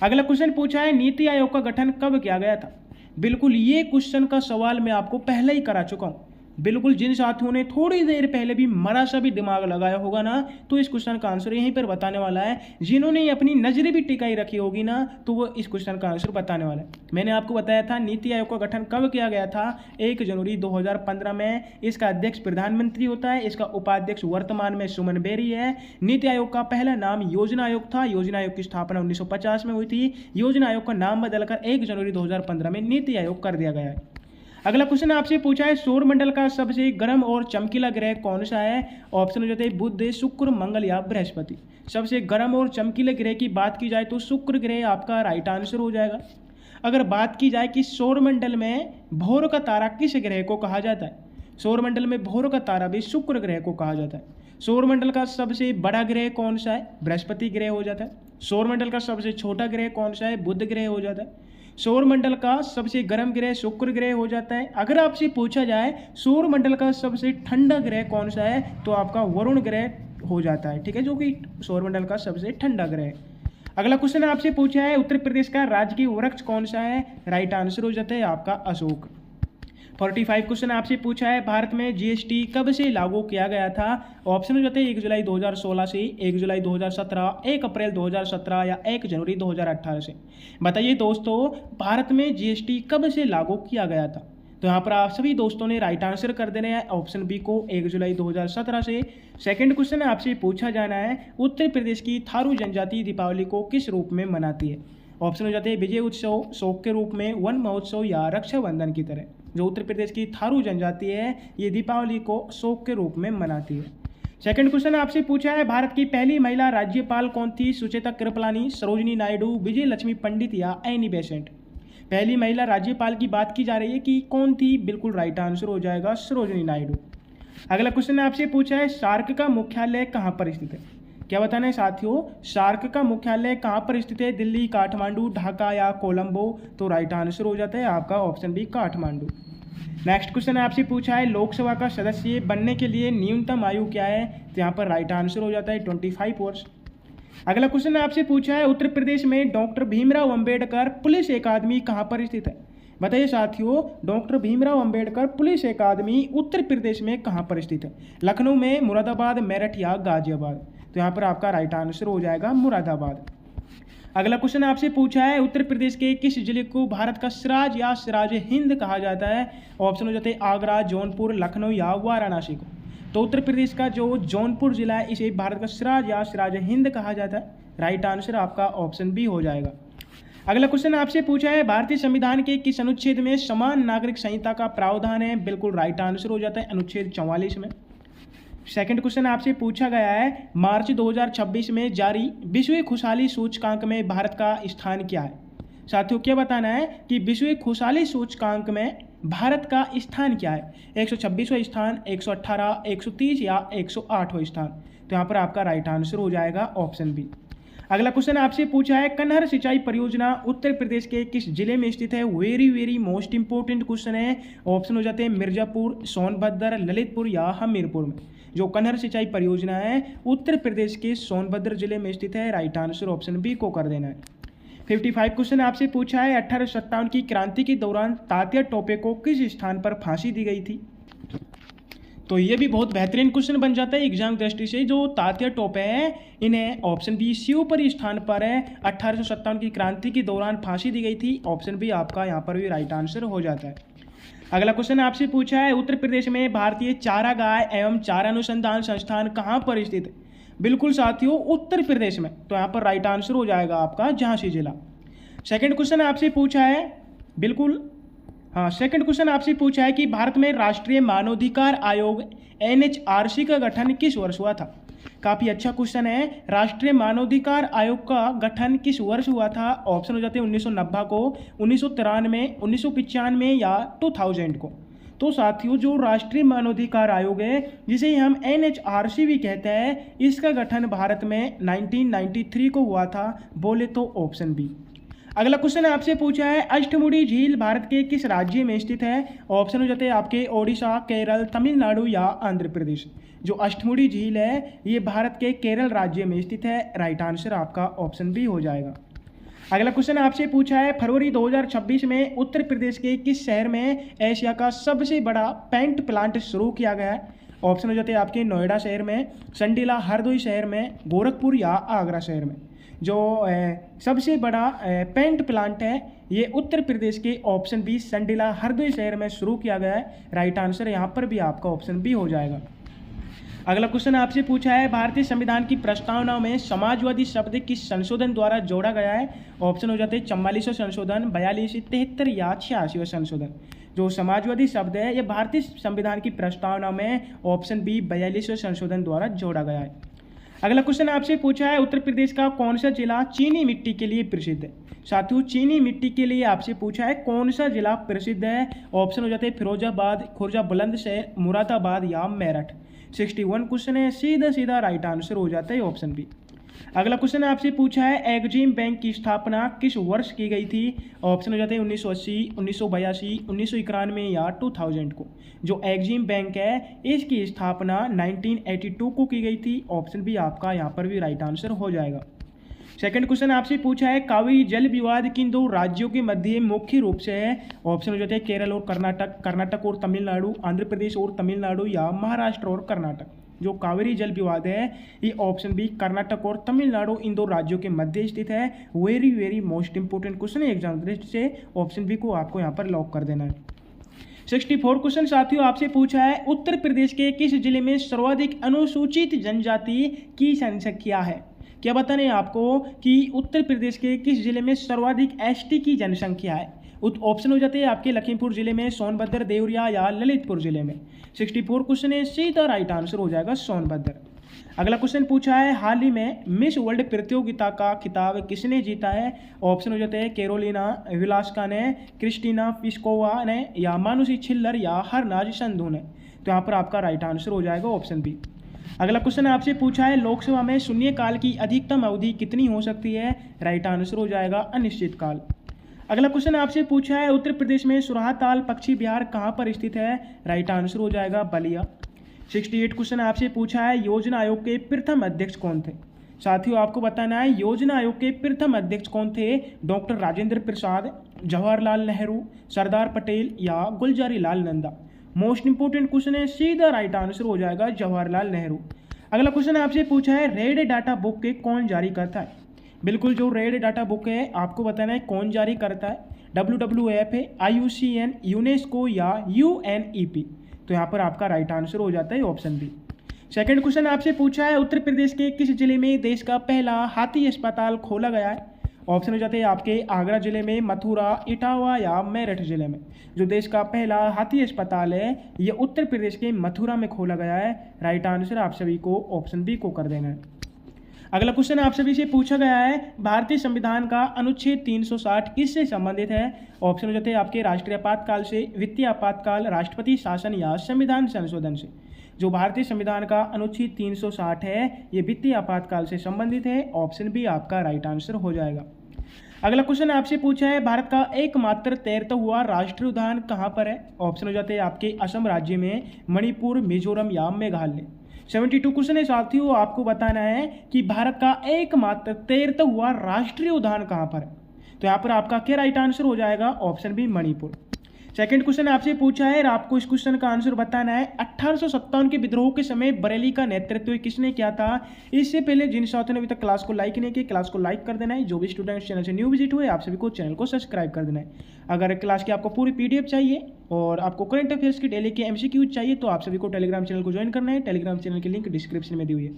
अगला क्वेश्चन पूछा है नीति आयोग का गठन कब किया गया था। बिल्कुल ये क्वेश्चन का सवाल मैं आपको पहले ही करा चुका हूँ। बिल्कुल जिन साथियों ने थोड़ी देर पहले भी मरा सा भी दिमाग लगाया होगा ना तो इस क्वेश्चन का आंसर यहीं पर बताने वाला है। जिन्होंने अपनी नजरें भी टिकाई रखी होगी ना तो वो इस क्वेश्चन का आंसर बताने वाला है। मैंने आपको बताया था नीति आयोग का गठन कब किया गया था। 1 जनवरी 2015 में। इसका अध्यक्ष प्रधानमंत्री होता है। इसका उपाध्यक्ष वर्तमान में सुमन बेरी है। नीति आयोग का पहला नाम योजना आयोग था। योजना आयोग की स्थापना 1950 में हुई थी। योजना आयोग का नाम बदलकर 1 जनवरी 2015 में नीति आयोग कर दिया गया है। अगला क्वेश्चन आपसे पूछा है सौरमंडल का सबसे गर्म और चमकीला ग्रह कौन सा है। ऑप्शन हो जाते हैं बुध, शुक्र, मंगल या बृहस्पति। सबसे गर्म और चमकीले ग्रह की बात की जाए तो शुक्र ग्रह आपका राइट आंसर हो जाएगा। अगर बात की जाए कि सौरमंडल में भोर का तारा किस ग्रह को कहा जाता है। सौरमंडल में भोर का तारा भी शुक्र ग्रह को कहा जाता है। सौरमंडल का सबसे बड़ा ग्रह कौन सा है। बृहस्पति ग्रह हो जाता है। सौरमंडल का सबसे छोटा ग्रह कौन सा है। बुध ग्रह हो जाता है। सौरमंडल का सबसे गर्म ग्रह शुक्र ग्रह हो जाता है। अगर आपसे पूछा जाए सौरमंडल का सबसे ठंडा ग्रह कौन सा है तो आपका वरुण ग्रह हो जाता है, ठीक है, जो कि सौरमंडल का सबसे ठंडा ग्रह है। अगला क्वेश्चन आपसे पूछा है उत्तर प्रदेश का राजकीय वृक्ष कौन सा है। राइट आंसर हो जाता है आपका अशोक। 45 क्वेश्चन आपसे पूछा है भारत में जीएसटी कब से लागू किया गया था। ऑप्शन हो जाते हैं 1 जुलाई 2016 से, 1 जुलाई 2017, 1 अप्रैल 2017 या 1 जनवरी 2018 से। बताइए दोस्तों भारत में जीएसटी कब से लागू किया गया था। तो यहाँ पर आप सभी दोस्तों ने राइट आंसर कर देना है ऑप्शन बी को 1 जुलाई 2017 से। सेकंड क्वेश्चन आपसे पूछा जाना है उत्तर प्रदेश की थारू जनजाति दीपावली को किस रूप में मनाती है। ऑप्शन हो जाते हैं विजय उत्सव, शोक के रूप में, वन महोत्सव या रक्षाबंधन की तरह। जो उत्तर प्रदेश की थारू जनजाति है ये दीपावली को शोक के रूप में मनाती है। सेकंड क्वेश्चन आपसे पूछा है भारत की पहली महिला राज्यपाल कौन थी। सुचेता कृपलानी, सरोजिनी नायडू, विजय लक्ष्मी पंडित या एनी बेसेंट। पहली महिला राज्यपाल की बात की जा रही है कि कौन थी। बिल्कुल राइट आंसर हो जाएगा सरोजिनी नायडू। अगला क्वेश्चन आपसे पूछा है सार्क का मुख्यालय कहाँ पर स्थित है। क्या बताना है साथियों सार्क का मुख्यालय कहाँ पर स्थित है। दिल्ली, काठमांडू, ढाका या कोलंबो। तो राइट आंसर हो जाता है आपका option B Kathmandu. Next question आपसे पूछा है लोकसभा का सदस्य बनने के लिए न्यूनतम आयु क्या है। तो यहाँ पर राइट आंसर हो जाता है 25 वर्ष। अगला क्वेश्चन आपसे पूछा है उत्तर प्रदेश में डॉक्टर भीमराव अंबेडकर पुलिस अकादमी कहाँ पर स्थित है। बताइए साथियों डॉक्टर भीमराव अंबेडकर पुलिस अकादमी उत्तर प्रदेश में कहाँ पर स्थित है। लखनऊ में, मुरादाबाद, मेरठ या गाजियाबाद। तो यहाँ पर आपका राइट आंसर हो जाएगा मुरादाबाद। अगला क्वेश्चन आपसे पूछा है उत्तर प्रदेश के किस जिले को भारत का सिराज या सिराज हिंद कहा जाता है। ऑप्शन हो जाते हैं आगरा, जौनपुर, लखनऊ या वाराणसी को। तो उत्तर प्रदेश का जो जौनपुर जिला है इसे भारत का सिराज या सिराज हिंद कहा जाता है। राइट आंसर आपका ऑप्शन बी हो जाएगा। अगला क्वेश्चन आपसे पूछा है भारतीय संविधान के किस अनुच्छेद में समान नागरिक संहिता का प्रावधान है। बिल्कुल राइट आंसर हो जाता है अनुच्छेद 44 में। सेकंड क्वेश्चन आपसे पूछा गया है, मार्च 2026 में जारी विश्व खुशहाली सूचकांक में भारत का स्थान क्या है। साथियों क्या बताना है कि विश्व खुशहाली सूचकांक में भारत का स्थान क्या है, 126वां स्थान, 118, 130 या 108वां स्थान। तो यहाँ पर आपका राइट आंसर हो जाएगा ऑप्शन बी। अगला क्वेश्चन आपसे पूछा है, कनहर सिंचाई परियोजना उत्तर प्रदेश के किस जिले में स्थित है। Very very most important question है। ऑप्शन हो जाते हैं मिर्जापुर, सोनभद्र, ललितपुर या हमीरपुर में। जो कनहर सिंचाई परियोजना है उत्तर प्रदेश के सोनभद्र जिले में स्थित है। राइट आंसर ऑप्शन बी को कर देना है। 55 क्वेश्चन आपसे पूछा है, 1857 की क्रांति के दौरान तात्या टोपे को किस स्थान पर फांसी दी गई थी। तो ये भी बहुत बेहतरीन क्वेश्चन बन जाता है एग्जाम दृष्टि से। जो तात्या टोपे हैं इन्हें ऑप्शन बी शिवपुरी स्थान पर है 1857 की क्रांति के दौरान फांसी दी गई थी। ऑप्शन बी आपका यहाँ पर भी राइट आंसर हो जाता है। अगला क्वेश्चन आपसे पूछा है, उत्तर प्रदेश में भारतीय चारागाह एवं चारा अनुसंधान संस्थान कहाँ पर स्थित है। बिल्कुल साथियों उत्तर प्रदेश में। तो यहाँ पर राइट आंसर हो जाएगा आपका झांसी जिला। सेकंड क्वेश्चन आपसे पूछा है, बिल्कुल हाँ, सेकंड क्वेश्चन आपसे पूछा है कि भारत में राष्ट्रीय मानवाधिकार आयोग NHRC का गठन किस वर्ष हुआ था। काफ़ी अच्छा क्वेश्चन है। राष्ट्रीय मानवाधिकार आयोग का गठन किस वर्ष हुआ था। ऑप्शन हो जाते हैं 1990 को, 1993, 1995 या 2000 को। तो साथियों जो राष्ट्रीय मानवाधिकार आयोग है जिसे हम NHRC भी कहते हैं, इसका गठन भारत में 1993 को हुआ था। बोले तो ऑप्शन बी। अगला क्वेश्चन आपसे पूछा है, अष्टमुड़ी झील भारत के किस राज्य में स्थित है। ऑप्शन हो जाते हैं आपके ओडिशा, केरल, तमिलनाडु या आंध्र प्रदेश। जो अष्टमुड़ी झील है ये भारत के केरल राज्य में स्थित है। राइट आंसर आपका ऑप्शन बी हो जाएगा। अगला क्वेश्चन आपसे पूछा है, फरवरी 2026 में उत्तर प्रदेश के किस शहर में एशिया का सबसे बड़ा पेंट प्लांट शुरू किया गया है। ऑप्शन हो जाते हैं आपके नोएडा शहर में, संडीला हरदोई शहर में, गोरखपुर या आगरा शहर में। जो सबसे बड़ा पेंट प्लांट है ये उत्तर प्रदेश के ऑप्शन बी संडीला हरदोई शहर में शुरू किया गया है। राइट आंसर यहाँ पर भी आपका ऑप्शन बी हो जाएगा। अगला क्वेश्चन आपसे पूछा है, भारतीय संविधान की प्रस्तावना में समाजवादी शब्द किस संशोधन द्वारा जोड़ा गया है। ऑप्शन हो जाते हैं 44वां संशोधन, 42, 73 या 86वां संशोधन। जो समाजवादी शब्द है ये भारतीय संविधान की प्रस्तावना में ऑप्शन बी 42वें संशोधन द्वारा जोड़ा गया है। अगला क्वेश्चन आपसे पूछा है, उत्तर प्रदेश का कौन सा जिला चीनी मिट्टी के लिए प्रसिद्ध है। साथियों चीनी मिट्टी के लिए आपसे पूछा है कौन सा जिला प्रसिद्ध है। ऑप्शन हो जाते हैं फिरोजाबाद, खुर्जा, बुलंदशहर, मुरादाबाद या मेरठ। 61 क्वेश्चन है, सीधा सीधा राइट आंसर हो जाता है ऑप्शन बी। अगला क्वेश्चन आपसे पूछा है, एग्जिम बैंक की स्थापना किस वर्ष की गई थी। ऑप्शन हो जाते हैं 1980, 1982, 1991 या 2000 को। जो एग्जिम बैंक है इसकी स्थापना 1982 को की गई थी। ऑप्शन बी आपका यहाँ पर भी राइट आंसर हो जाएगा। सेकंड क्वेश्चन आपसे पूछा है, कावेरी जल विवाद किन दो राज्यों के मध्य मुख्य रूप से है। ऑप्शन हो जाते हैं केरल और कर्नाटक, कर्नाटक और तमिलनाडु, आंध्र प्रदेश और तमिलनाडु या महाराष्ट्र और कर्नाटक। जो कावेरी जल विवाद है ये ऑप्शन बी कर्नाटक और तमिलनाडु इन दो राज्यों के मध्य स्थित है। Very very most important question है एग्जाम दृष्टि से। ऑप्शन बी को आपको यहाँ पर लॉक कर देना है। 64 क्वेश्चन साथियों आपसे पूछा है, उत्तर प्रदेश के किस जिले में सर्वाधिक अनुसूचित जनजाति की जनसंख्या है। क्या बताना है आपको कि उत्तर प्रदेश के किस जिले में सर्वाधिक ST की जनसंख्या है। ऑप्शन हो जाते हैं आपके लखीमपुर जिले में, सोनभद्र, देवरिया या ललितपुर जिले में। 64 क्वेश्चन है, सीधा राइट आंसर हो जाएगा सोनभद्र। अगला क्वेश्चन पूछा है, हाल ही में मिस वर्ल्ड प्रतियोगिता का खिताब किसने जीता है। ऑप्शन हो जाते हैं कैरोलिना विलास्का ने, क्रिस्टीना पिस्कोवा ने या मानुषी छिल्लर या हरनाज संधू ने। तो यहाँ पर आपका राइट आंसर हो जाएगा ऑप्शन बी। अगला क्वेश्चन आपसे पूछा है, लोकसभा में शून्यकाल की अधिकतम अवधि कितनी हो सकती है। राइट आंसर हो जाएगा अनिश्चित काल। अगला क्वेश्चन आपसे पूछा है, उत्तर प्रदेश में सुराहताल पक्षी विहार कहाँ पर स्थित है। राइट आंसर हो जाएगा बलिया। 68 क्वेश्चन आपसे पूछा है, योजना आयोग के प्रथम अध्यक्ष कौन थे। साथियों आपको बताना है योजना आयोग के प्रथम अध्यक्ष कौन थे। डॉक्टर राजेंद्र प्रसाद, जवाहरलाल नेहरू, सरदार पटेल या Gulzari Lal Nanda. Most important question है, सीधा राइट आंसर हो जाएगा जवाहरलाल नेहरू। अगला क्वेश्चन आपसे पूछा है, रेड डाटा बुक के कौन जारी करता है। बिल्कुल जो रेड डाटा बुक है आपको बताना है कौन जारी करता है। WWF है, IUCN, यूनेस्को या UNEP। तो यहाँ पर आपका राइट आंसर हो जाता है ऑप्शन बी। सेकंड क्वेश्चन आपसे पूछा है, उत्तर प्रदेश के किस जिले में देश का पहला हाथी अस्पताल खोला गया है। ऑप्शन हो जाते हैं आपके आगरा जिले में, मथुरा, इटावा या मेरठ जिले में। जो देश का पहला हाथी अस्पताल है ये उत्तर प्रदेश के मथुरा में खोला गया है। राइट आंसर आप सभी को ऑप्शन बी को कर देना है। अगला क्वेश्चन आप सभी से पूछा गया है, भारतीय संविधान का अनुच्छेद 360 किससे संबंधित है? ऑप्शन हो जाते हैं आपके राष्ट्रीय आपातकाल से, वित्तीय आपातकाल, राष्ट्रपति शासन या संविधान संशोधन से। जो भारतीय संविधान का अनुच्छेद 360 है ये वित्तीय आपातकाल से संबंधित है। ऑप्शन बी आपका राइट आंसर हो जाएगा। अगला क्वेश्चन आपसे पूछा है, भारत का एकमात्र तैरता हुआ राष्ट्रीय उद्यान कहाँ पर है? ऑप्शन हो जाते हैं आपके असम राज्य में, मणिपुर, मिजोरम या मेघालय। 72 क्वेश्चन है साथियों, आपको बताना है कि भारत का एकमात्र तैरता हुआ राष्ट्रीय उद्यान कहाँ पर है। तो यहाँ पर आपका क्या राइट आंसर हो जाएगा? Option B Manipur. Second question आपसे पूछा है, आपको इस क्वेश्चन का आंसर बताना है, 1857 के विद्रोह के समय बरेली का नेतृत्व किसने किया था? इससे पहले जिन साथियों ने अभी तक क्लास को लाइक नहीं किया, क्लास को लाइक कर देना है। जो भी स्टूडेंट्स चैनल से न्यू विजिट हुए आप सभी को चैनल को सब्सक्राइब कर देना है। अगर क्लास की आपको पूरी PDF चाहिए और आपको करंट अफेयर्स की डेली के MCQ चाहिए तो आप सभी को टेलीग्राम चैनल को ज्वाइन करना है। टेलीग्राम चैनल की लिंक डिस्क्रिप्शन में दी हुई है।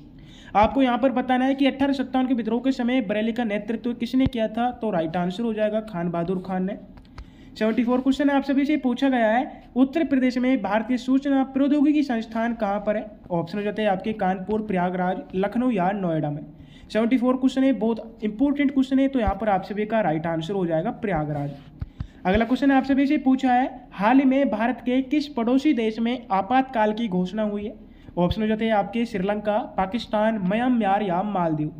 आपको यहाँ पर बताना है कि 1857 के विद्रोह के समय बरेली का नेतृत्व किसने किया था? तो राइट आंसर हो जाएगा खान बहादुर खान ने। 74 क्वेश्चन आप सभी से पूछा गया है, उत्तर प्रदेश में भारतीय सूचना प्रौद्योगिकी संस्थान कहाँ पर है? ऑप्शन हो जाते हैं आपके कानपुर, प्रयागराज, लखनऊ या नोएडा में। 74 क्वेश्चन है, बहुत इंपॉर्टेंट क्वेश्चन है, तो यहाँ पर आप सभी का राइट आंसर हो जाएगा प्रयागराज। अगला क्वेश्चन आप सभी से पूछा है, हाल ही में भारत के किस पड़ोसी देश में आपातकाल की घोषणा हुई है? ऑप्शन हो जाते हैं आपके श्रीलंका, पाकिस्तान, म्यांमार या मालदीव।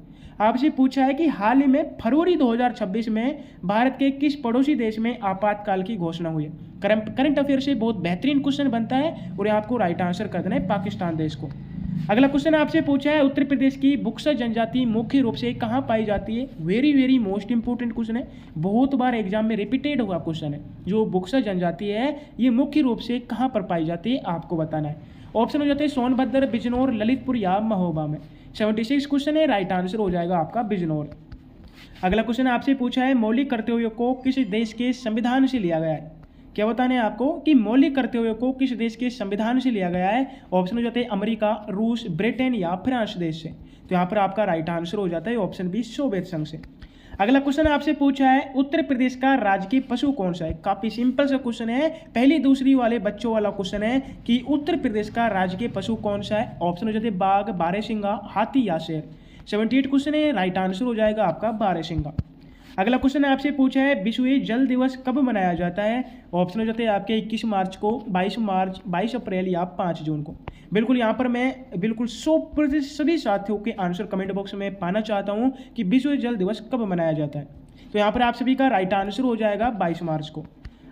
आपसे पूछा है कि हाल ही में फरवरी 2026 में भारत के किस पड़ोसी देश में आपातकाल की घोषणा हुई है। करंट अफेयर से बहुत बेहतरीन क्वेश्चन बनता है और आपको राइट आंसर कर देना है पाकिस्तान देश को। अगला क्वेश्चन आपसे पूछा है, उत्तर प्रदेश की बुक्सा जनजाति मुख्य रूप से कहाँ पाई जाती है? वेरी मोस्ट इंपोर्टेंट क्वेश्चन है, बहुत बार एग्जाम में रिपीटेड हुआ क्वेश्चन है। जो बुक्सा जनजाति है ये मुख्य रूप से कहाँ पर पाई जाती है आपको बताना है। ऑप्शन हो जाते हैं सोनभद्र, बिजनौर, ललितपुर या महोबा में। 76 क्वेश्चन है, राइट आंसर हो जाएगा आपका बिजनौर। अगला क्वेश्चन आपसे पूछा है, मौलिक कर्तव्यों को किस देश के संविधान से लिया गया है? क्या बताना है आपको कि मौलिक कर्तव्यों को किस देश के संविधान से लिया गया है? ऑप्शन हो जाते हैं अमेरिका, रूस, ब्रिटेन या फ्रांस देश से। तो यहाँ पर आपका राइट आंसर हो जाता है ऑप्शन बी सोवियत संघ से। अगला क्वेश्चन आपसे पूछा है, उत्तर प्रदेश का राजकीय पशु कौन सा है? काफी सिंपल सा क्वेश्चन है, पहली दूसरी वाले बच्चों वाला क्वेश्चन है कि उत्तर प्रदेश का राजकीय पशु कौन सा है? ऑप्शन हो जाते हैं बाघ, बारहसिंगा, हाथी या शेर। 78 क्वेश्चन है, राइट आंसर हो जाएगा आपका बारहसिंगा। अगला क्वेश्चन आपसे पूछा है, विश्व जल दिवस कब मनाया जाता है? ऑप्शन हो जाते हैं आपके 21 मार्च को, 22 मार्च, 22 अप्रैल या 5 जून को। बिल्कुल यहाँ पर मैं बिल्कुल 100% सभी साथियों के आंसर कमेंट बॉक्स में पाना चाहता हूँ कि विश्व जल दिवस कब मनाया जाता है। तो यहाँ पर आप सभी का राइट आंसर हो जाएगा 22 मार्च को।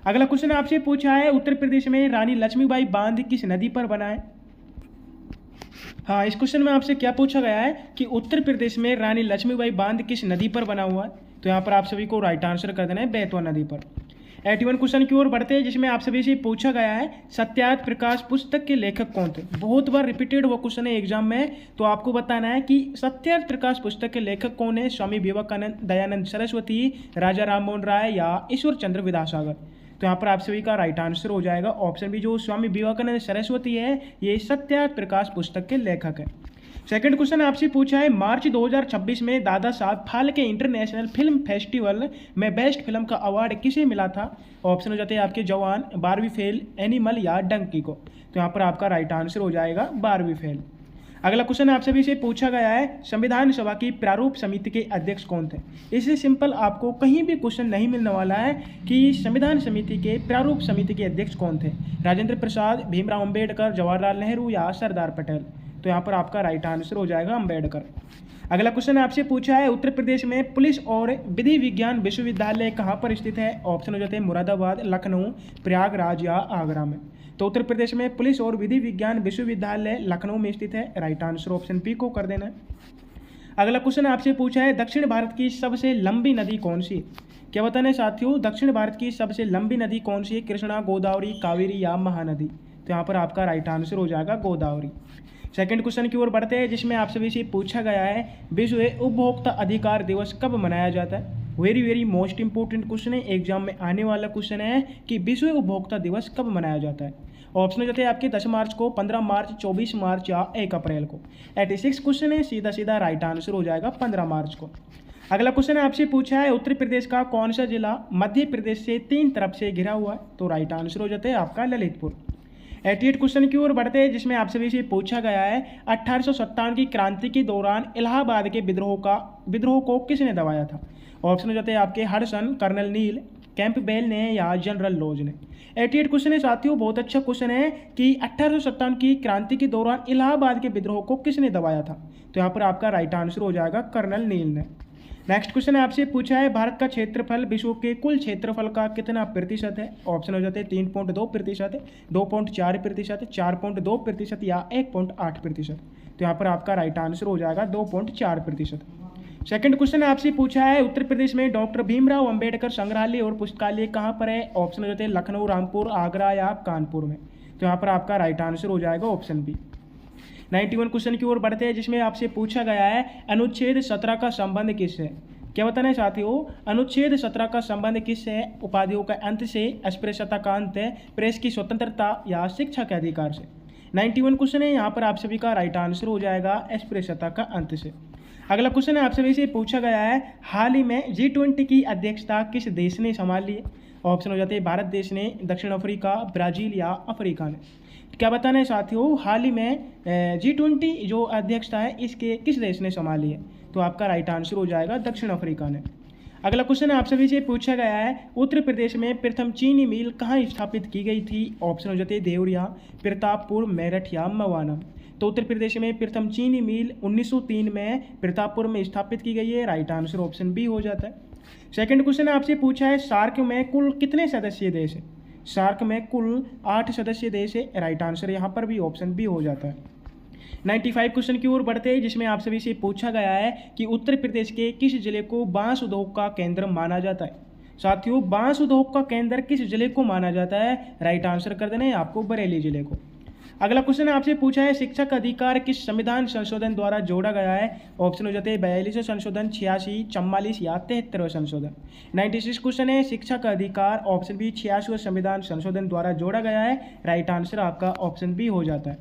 अगला क्वेश्चन आपसे पूछा है, उत्तर प्रदेश में रानी लक्ष्मीबाई बांध किस नदी पर बना है? हाँ, इस क्वेश्चन में आपसे क्या पूछा गया है कि उत्तर प्रदेश में रानी लक्ष्मीबाई बांध किस नदी पर बना हुआ है? तो यहाँ पर आप सभी को राइट आंसर कर देना है बेतवा नदी पर। 81 क्वेश्चन की ओर बढ़ते हैं, जिसमें आप सभी से पूछा गया है, सत्यार्थ प्रकाश पुस्तक के लेखक कौन थे? बहुत बार रिपीटेड हुआ क्वेश्चन है एग्जाम में, तो आपको बताना है कि सत्यार्थ प्रकाश पुस्तक के लेखक कौन है? स्वामी विवेकानंद, दयानंद सरस्वती, राजा राम मोहन राय या ईश्वर चंद्र विद्यासागर। तो यहाँ पर आप सभी का राइट आंसर हो जाएगा ऑप्शन बी, जो स्वामी विवेकानंद सरस्वती है ये सत्यार्थ प्रकाश पुस्तक के लेखक है। सेकंड क्वेश्चन आपसे पूछा है, मार्च 2026 में Dada Saheb Phalke international film festival में बेस्ट फिल्म का अवार्ड किसे मिला था? ऑप्शन हो जाते हैं आपके जवान, बारहवीं फेल, एनिमल या डंकी को। तो यहाँ पर आपका राइट आंसर हो जाएगा बारहवीं फेल। अगला क्वेश्चन आप सभी से पूछा गया है, संविधान सभा की प्रारूप समिति के अध्यक्ष कौन थे? इससे सिंपल आपको कहीं भी क्वेश्चन नहीं मिलने वाला है कि संविधान समिति के प्रारूप समिति के अध्यक्ष कौन थे। राजेंद्र प्रसाद, भीमराव अंबेडकर, जवाहरलाल नेहरू या सरदार पटेल। तो यहाँ पर आपका राइट आंसर हो जाएगा अंबेडकर। अगला क्वेश्चन आपसे पूछा है, उत्तर प्रदेश में पुलिस और विधि विज्ञान विश्वविद्यालय कहाँ पर स्थित है? ऑप्शन हो जाते हैं मुरादाबाद, लखनऊ, प्रयागराज या आगरा में। तो उत्तर प्रदेश में पुलिस और विधि विज्ञान विश्वविद्यालय लखनऊ में स्थित है। राइट आंसर ऑप्शन पी को कर देना है। अगला क्वेश्चन आपसे पूछा है, दक्षिण भारत की सबसे लंबी नदी कौन सी? क्या बताना है साथियों, दक्षिण भारत की सबसे लंबी नदी कौन सी है? कृष्णा, गोदावरी, कावेरी या महानदी। तो यहाँ पर आपका राइट आंसर हो जाएगा गोदावरी। सेकंड क्वेश्चन की ओर बढ़ते हैं, जिसमें आप सभी से पूछा गया है, विश्व उपभोक्ता अधिकार दिवस कब मनाया जाता है? वेरी मोस्ट इंपोर्टेंट क्वेश्चन है, एग्जाम में आने वाला क्वेश्चन है कि विश्व उपभोक्ता दिवस कब मनाया जाता है। ऑप्शन हो जाते हैं आपके 10 मार्च को, 15 मार्च, 24 मार्च या 1 अप्रैल को। 86 क्वेश्चन है, सीधा राइट आंसर हो जाएगा 15 मार्च को। अगला क्वेश्चन आपसे पूछा है उत्तर प्रदेश का कौन सा जिला मध्य प्रदेश से 3 तरफ से घिरा हुआ है? तो राइट आंसर हो जाता है आपका ललितपुर। 88 क्वेश्चन की ओर बढ़ते हैं, जिसमें आप सभी से पूछा गया है 1857 की क्रांति के दौरान इलाहाबाद के विद्रोह को किसने दबाया था? ऑप्शन हो जाते हैं आपके हडसन, कर्नल नील, कैंपबेल ने या जनरल लॉज ने। 88 क्वेश्चन है साथियों, बहुत अच्छा क्वेश्चन है कि 1857 की क्रांति के दौरान इलाहाबाद के विद्रोह को किसने दबाया था? तो यहाँ पर आपका राइट आंसर हो जाएगा कर्नल नील ने। नेक्स्ट क्वेश्चन है आपसे पूछा है भारत का क्षेत्रफल विश्व के कुल क्षेत्रफल का कितना प्रतिशत है? ऑप्शन हो जाते हैं 3.2%, 2.4%, 4.2% या 1.8%। तो यहाँ पर आपका राइट आंसर हो जाएगा 2.4%। सेकंड क्वेश्चन आपसे पूछा है उत्तर प्रदेश में डॉक्टर भीमराव अंबेडकर संग्रहालय और पुस्तकालय कहाँ पर है? ऑप्शन हो जाते हैं लखनऊ, रामपुर, आगरा या कानपुर में। तो यहाँ पर आपका राइट आंसर हो जाएगा ऑप्शन बी। 91 क्वेश्चन की ओर बढ़ते हैं, जिसमें आपसे पूछा गया है अनुच्छेद 17 का संबंध किससे है? क्या बताना है साथियों? अनुच्छेद 17 का संबंध किससे है? उपाधियों का अंत से, अस्पृश्यता का अंत, प्रेस की स्वतंत्रता या शिक्षा के अधिकार से। 91 क्वेश्चन है, यहाँ पर आप सभी का राइट आंसर हो जाएगा अस्पृश्यता का अंत से। अगला क्वेश्चन है आप सभी से पूछा गया है हाल ही में G20 की अध्यक्षता किस देश ने संभाली है? ऑप्शन हो जाते हैं भारत देश ने, दक्षिण अफ्रीका, ब्राज़ील या अफ्रीका ने। क्या बताना है साथियों? हाल ही में G20 जो अध्यक्षता है इसके किस देश ने संभाली है? तो आपका राइट आंसर हो जाएगा दक्षिण अफ्रीका ने। अगला क्वेश्चन आप सभी से पूछा गया है उत्तर प्रदेश में प्रथम चीनी मिल कहाँ स्थापित की गई थी? ऑप्शन हो जाते हैं देवरिया, प्रतापपुर, मेरठ या मवाना। तो उत्तर प्रदेश में प्रथम चीनी मिल 1903 में प्रतापपुर में स्थापित की गई है। राइट आंसर ऑप्शन बी हो जाता है। सेकंड क्वेश्चन आपसे पूछा है सार्क में कुल कितने सदस्यीय देश है? सार्क में कुल 8 सदस्यीय देश है। राइट आंसर यहाँ पर भी ऑप्शन बी हो जाता है। 95 क्वेश्चन की ओर बढ़ते हैं, जिसमें आप सभी से पूछा गया है कि उत्तर प्रदेश के किस जिले को बांस उद्योग का केंद्र माना जाता है? साथियों, बांस उद्योग का केंद्र किस जिले को माना जाता है? राइट आंसर कर देना है आपको बरेली जिले को। अगला क्वेश्चन आपसे पूछा है शिक्षा का अधिकार किस संविधान संशोधन द्वारा जोड़ा गया है? ऑप्शन हो जाते हैं 42वें संशोधन, 86, 44 या 73वें संशोधन। 96 क्वेश्चन है शिक्षा का अधिकार ऑप्शन बी 86वें संविधान संशोधन द्वारा जोड़ा गया है। राइट आंसर आपका ऑप्शन बी हो जाता है।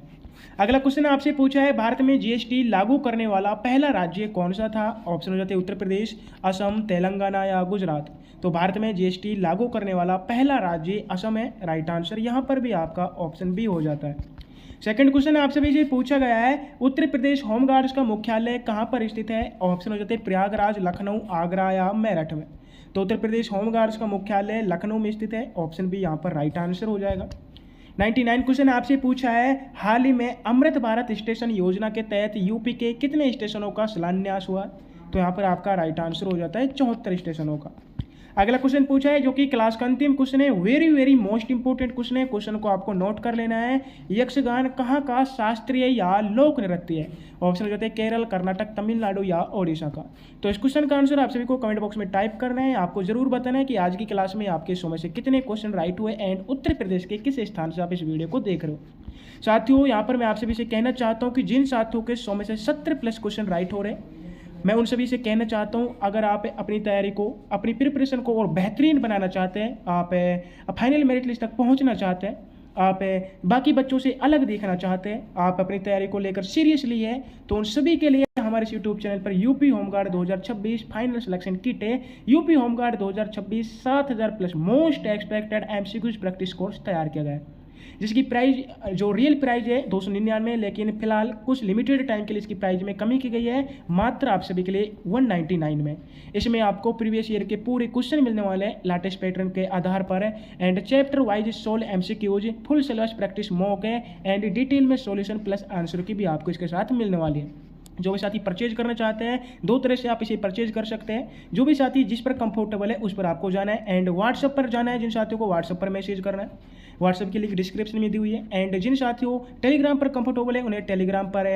अगला क्वेश्चन आपसे पूछा है भारत में जीएसटी लागू करने वाला पहला राज्य कौन सा था? ऑप्शन हो जाते हैं उत्तर प्रदेश, असम, तेलंगाना या गुजरात। तो भारत में जीएसटी लागू करने वाला पहला राज्य असम है। राइट आंसर यहाँ पर भी आपका ऑप्शन बी हो जाता है। सेकंड क्वेश्चन आपसे भी पूछा गया है उत्तर प्रदेश होमगार्ड्स का मुख्यालय कहाँ पर स्थित है? ऑप्शन हो जाते हैं प्रयागराज, लखनऊ, आगरा या मेरठ में। तो उत्तर प्रदेश होमगार्ड्स का मुख्यालय लखनऊ में स्थित है। ऑप्शन बी यहाँ पर राइट आंसर हो जाएगा। 99 क्वेश्चन आपसे पूछा है हाल ही में अमृत भारत स्टेशन योजना के तहत यूपी के कितने स्टेशनों का शिलान्यास हुआ? तो यहाँ पर आपका राइट आंसर हो जाता है 74 स्टेशनों का। अगला क्वेश्चन पूछा है जो कि क्लास का अंतिम क्वेश्चन है, वेरी मोस्ट इंपोर्टेंट क्वेश्चन है। क्वेश्चन को आपको नोट कर लेना है। यक्षगान कहाँ का शास्त्रीय या लोक नृत्य है? ऑप्शन हो जाते हैं केरल, कर्नाटक, तमिलनाडु या ओडिशा का। तो इस क्वेश्चन का आंसर आप सभी को कमेंट बॉक्स में टाइप करना है। आपको जरूर बताना है कि आज की क्लास में आपके 100 में से कितने क्वेश्चन राइट हुए एंड उत्तर प्रदेश के किस स्थान से आप इस वीडियो को देख रहे हो। साथियों, यहाँ पर मैं आप सभी से कहना चाहता हूँ कि जिन साथियों के 100 में से 70+ क्वेश्चन राइट हो रहे हैं, मैं उन सभी से कहना चाहता हूं अगर आप अपनी तैयारी को, अपनी प्रिपरेशन को और बेहतरीन बनाना चाहते हैं, आप फाइनल मेरिट लिस्ट तक पहुंचना चाहते हैं, आप बाकी बच्चों से अलग दिखना चाहते हैं, आप अपनी तैयारी को लेकर सीरियसली है, तो उन सभी के लिए हमारे इस यूट्यूब चैनल पर UP home guard 2026 final selection kit है। UP home guard 2026 7000+ most expected MCQs practice course तैयार किया गया है, जिसकी प्राइस जो रियल प्राइस है 299, लेकिन फिलहाल कुछ लिमिटेड टाइम के लिए इसकी प्राइस में कमी की गई है, मात्र आप सभी के लिए 199 में। इसमें आपको प्रीवियस ईयर के पूरे क्वेश्चन मिलने वाले हैं लेटेस्ट पैटर्न के आधार पर and chapter wise 16 MCQs, full syllabus practice mock है एंड डिटेल में सॉल्यूशन प्लस आंसर की भी आपको इसके साथ मिलने वाली है। जो भी साथी परचेज करना चाहते हैं, 2 तरह से आप इसे परचेज कर सकते हैं। जो भी साथी जिस पर कंफर्टेबल है उस पर आपको जाना है एंड व्हाट्सएप पर जाना है। जिन साथियों को व्हाट्सएप पर मैसेज करना है, व्हाट्सएप की लिंक डिस्क्रिप्शन में दी हुई है। एंड जिन साथियों टेलीग्राम पर कंफर्टेबल है उन्हें टेलीग्राम पर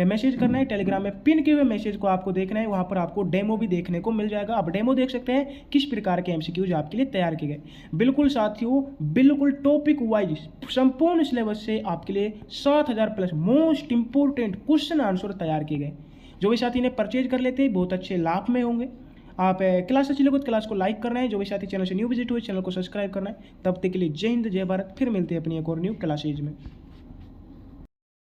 मैसेज करना है। टेलीग्राम में पिन किए हुए मैसेज को आपको देखना है, वहाँ पर आपको डेमो भी देखने को मिल जाएगा। आप डेमो देख सकते हैं किस प्रकार के एमसीक्यूज आपके लिए तैयार किए गए। बिल्कुल साथियों, बिल्कुल टॉपिक वाइज संपूर्ण सिलेबस से आपके लिए 7000+ मोस्ट इंपोर्टेंट क्वेश्चन आंसर तैयार किए गए। जो भी साथी ने परचेज कर लेते हैं बहुत अच्छे लाभ में होंगे। आप क्लास अच्छी लगे तो क्लास को लाइक करना है। जो भी साथी चैनल से न्यू विजिट हुए चैनल को सब्सक्राइब करना है। तब तक के लिए जय हिंद, जय भारत। फिर मिलते हैं अपनी एक और न्यू क्लासेज में।